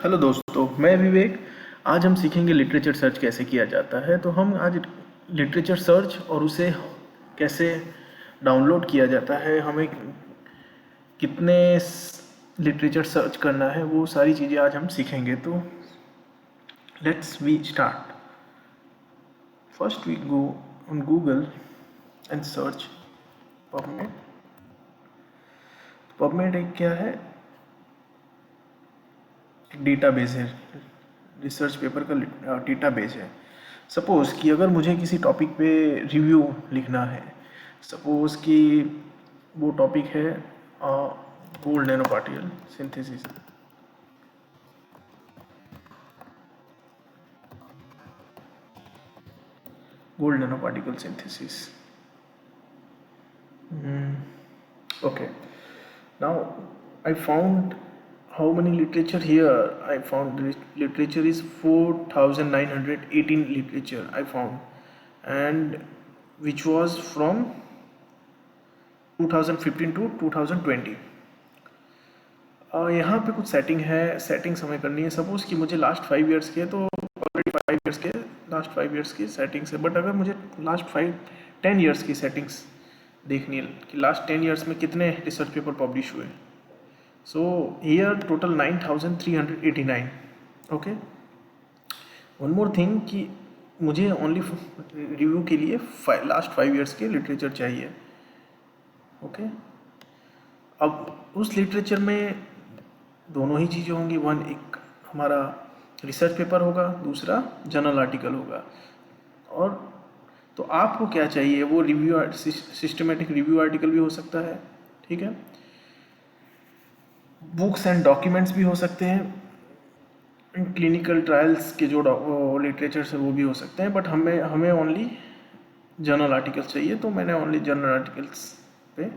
Hello दोस्तों, मैं विवेक। आज हम सीखेंगे लिटरेचर सर्च कैसे किया जाता है। तो हम आज लिटरेचर सर्च और उसे कैसे डाउनलोड किया जाता है, हमें कितने लिटरेचर सर्च करना है, वो सारी चीज़ें आज हम सीखेंगे। तो let's we start. First we go on Google and search PubMed. PubMed एक क्या है? एक डेटाबेस है, रिसर्च पेपर का डेटाबेस है। सपोज़ कि अगर मुझे किसी टॉपिक पे रिव्यू लिखना है, सपोज़ कि वो टॉपिक है gold nano particle synthesis. Gold nano particle synthesis. Okay. Now I found how many literature here. I found literature is 4,918 literature I found, and which was from 2015 to 2020. यहाँ पे कुछ settings हमें करनी है। Suppose कि मुझे last 5 years के, तो ऑलरेडी 5 ईयर्स के, लास्ट 5 ईयर्स की सेटिंग्स है। बट अगर मुझे लास्ट 10 ईयर्स की सेटिंग्स देखनी है कि लास्ट 10 ईयर्स में कितने रिसर्च पेपर पब्लिश हुए, so here total 9,389। Okay, one more thing कि मुझे ओनली रिव्यू के लिए लास्ट 5 ईयर्स के लिटरेचर चाहिए। ओके, अब उस लिटरेचर में दोनों ही चीज़ें होंगी। वन, एक हमारा रिसर्च पेपर होगा, दूसरा जर्नल आर्टिकल होगा। और तो आपको क्या चाहिए, वो रिव्यू सिस्टमेटिक रिव्यू आर्टिकल भी हो सकता है, ठीक है, बुक्स एंड डॉक्यूमेंट्स भी हो सकते हैं, क्लिनिकल ट्रायल्स के जो लिटरेचर्स है वो भी हो सकते हैं। बट हमें ओनली जर्नल आर्टिकल्स चाहिए, तो मैंने ओनली जर्नल आर्टिकल्स पे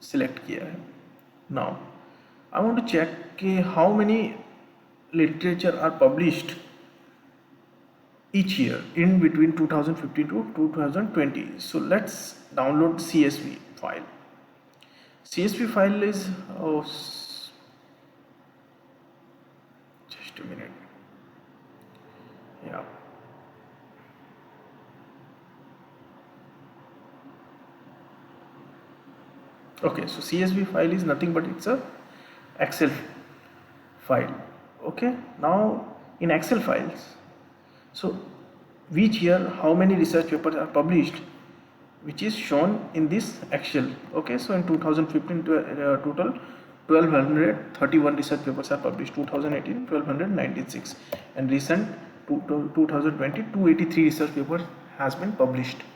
सिलेक्ट किया है। Now I want to check कि how many literature are published each year in between 2015 to 2020. So let's download CSV file. CSV file is just a minute. Yeah. Okay, so CSV file is nothing but it's a Excel file. Okay, now in Excel files, so which year how many research papers are published, which is shown in this Excel. Okay, so in 2015 total 1231 research papers are published, 2018 1296, and recent 2020 283 research papers has been published.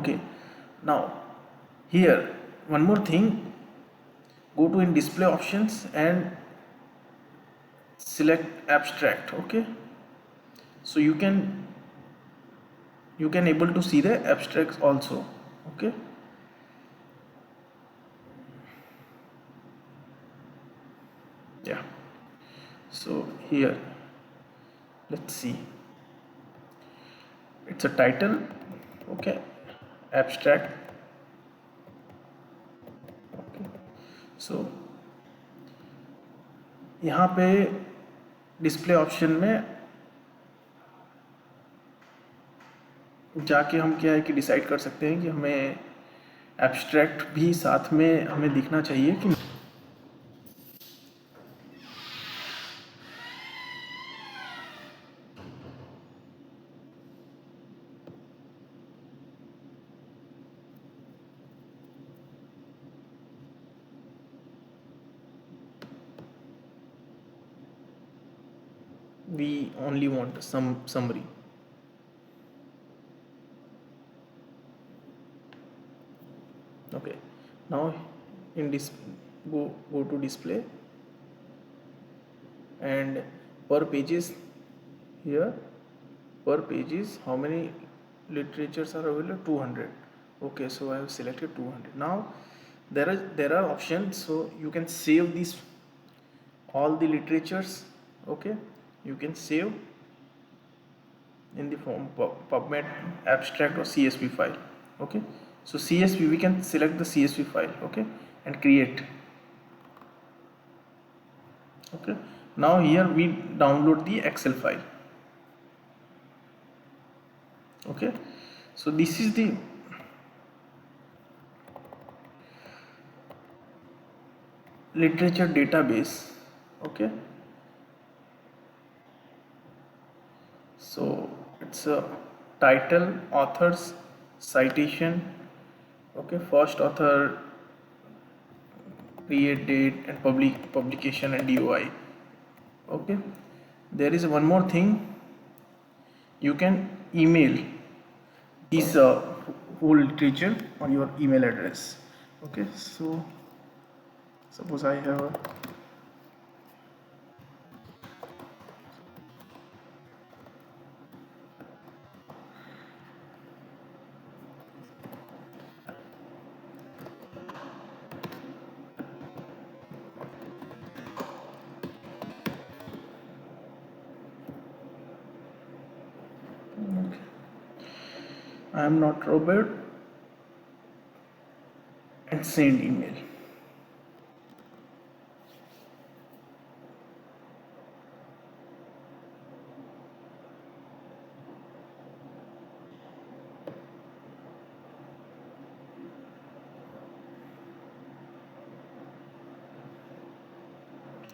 Okay, now here one more thing, go to in display options and select abstract. Okay, so you can able to see the abstracts also. Okay, yeah, so here let's see, it's a title. Okay, abstract. Okay, so यहाँ पे display option में जाके हम क्या है कि decide कर सकते हैं कि हमें एब्स्ट्रैक्ट भी साथ में हमें दिखना चाहिए कि we only want some summary. Okay, now in this go to display and per pages. Here per pages how many literatures are available? 200. Okay, so I have selected 200. Now there are options, so you can save these all the literatures. Okay, you can save in the form PubMed, abstract or CSV file. Okay, so CSV, we can select the CSV file. Okay, and create. Okay, now here we download the Excel file. Okay, so this is the literature database. Okay, so it's a title, authors, citation. Okay, first author, create date, and publication and DOI. Okay, there is one more thing. You can email this whole literature on your email address. Okay, so suppose I have a, okay, I am not Robert, and send email.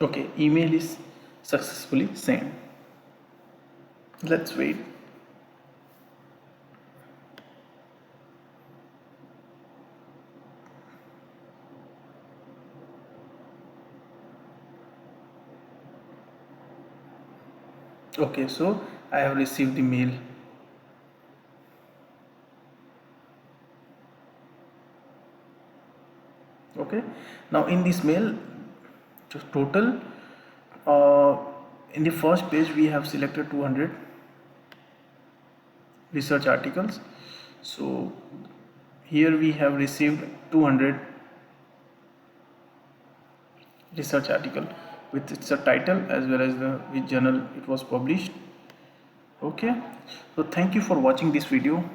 Okay, email is successfully sent. Let's wait. Okay, so I have received the mail. Okay, now in this mail, total, uh, in the first page we have selected 200 research articles. So here we have received 200 research article with its a title as well as the which journal it was published. Okay, so thank you for watching this video.